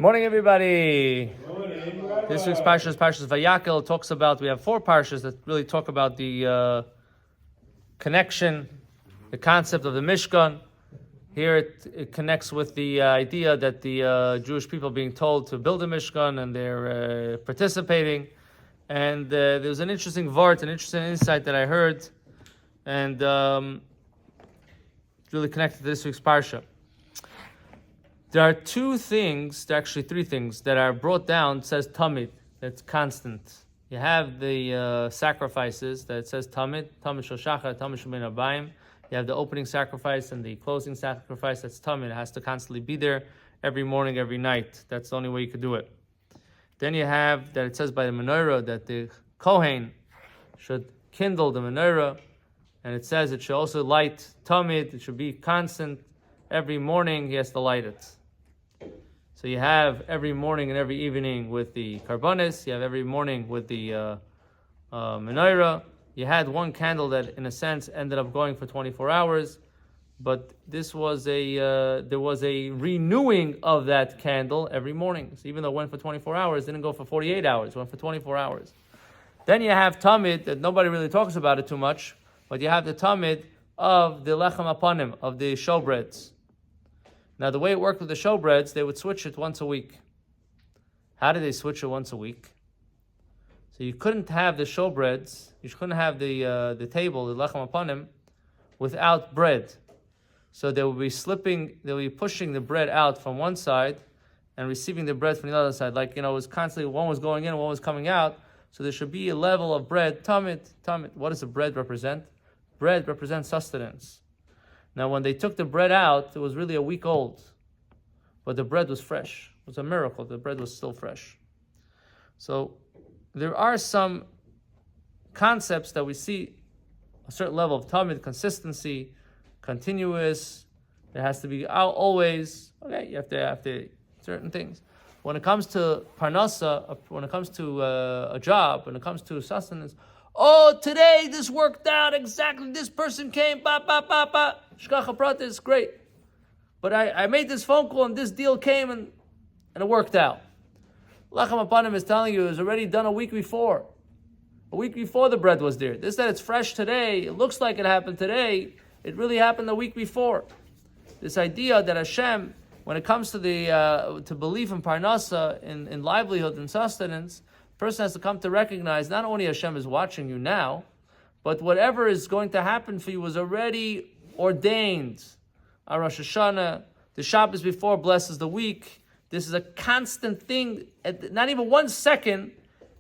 Morning, everybody. Morning. This week's parsha is Parshas Vayak'hel. It talks about, we have four parshas that really talk about the connection, the concept of the Mishkan. Here it connects with the idea that the Jewish people are being told to build a Mishkan and they're participating. And there was an interesting vart, an interesting insight that I heard, and it's really connected to this week's parsha. There are two things, actually three things, that are brought down. It says tamid, that's constant. You have the sacrifices that says tamid shel shachar, tamid shel bein habayim. You have the opening sacrifice and the closing sacrifice. That's tamid. It has to constantly be there every morning, every night. That's the only way you could do it. Then you have that it says by the menorah that the kohen should kindle the menorah, and it says it should also light tamid. It should be constant. Every morning he has to light it. So you have every morning and every evening with the karbanis. You have every morning with the menorah. You had one candle that, in a sense, ended up going for 24 hours, but this was there was a renewing of that candle every morning. So even though it went for 24 hours, it didn't go for 48 hours. It went for 24 hours. Then you have tamid that nobody really talks about it too much, but you have the tamid of the lechem apanim, of the showbreads. Now, the way it worked with the showbreads, they would switch it once a week. How did they switch it once a week? So you couldn't have the showbreads, you couldn't have the table, the lechem apanim, without bread. So they would be pushing the bread out from one side and receiving the bread from the other side. Like, it was constantly, one was going in, one was coming out. So there should be a level of bread, tamid. What does the bread represent? Bread represents sustenance. Now, when they took the bread out, it was really a week old, but the bread was fresh. It was a miracle. The bread was still fresh. So there are some concepts that we see a certain level of tamid, consistency, continuous. There has to be always, okay, you have to certain things. When it comes to parnasa, when it comes to a job, when it comes to sustenance, oh, today this worked out exactly. This person came, shkacha prata is great. But I made this phone call and this deal came and it worked out. Lechem apanim is telling you it was already done a week before. A week before the bread was there. This that it's fresh today, it looks like it happened today, it really happened a week before. This idea that Hashem, when it comes to to belief in parnasa, in livelihood and sustenance, person has to come to recognize not only Hashem is watching you now, but whatever is going to happen for you was already ordained. On Rosh Hashanah, the Shabbos before blesses the week. This is a constant thing. Not even 1 second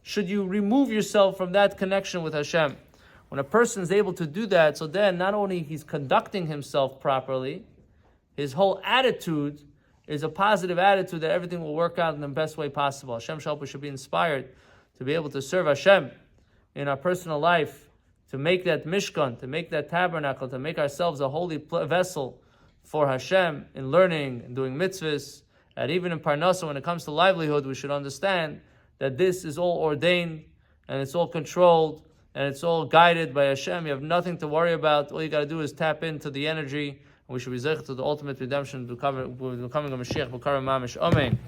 should you remove yourself from that connection with Hashem. When a person is able to do that, so then not only he's conducting himself properly, his whole attitude is a positive attitude that everything will work out in the best way possible. Hashem Shalpa should be inspired to be able to serve Hashem in our personal life, to make that mishkan, to make that tabernacle, to make ourselves a holy vessel for Hashem in learning and doing mitzvahs. And even in parnasa, when it comes to livelihood, we should understand that this is all ordained and it's all controlled and it's all guided by Hashem. You have nothing to worry about. All you got to do is tap into the energy, and we should be zeichet to the ultimate redemption, becoming a Mashiach, B'kara Mamish. Amen.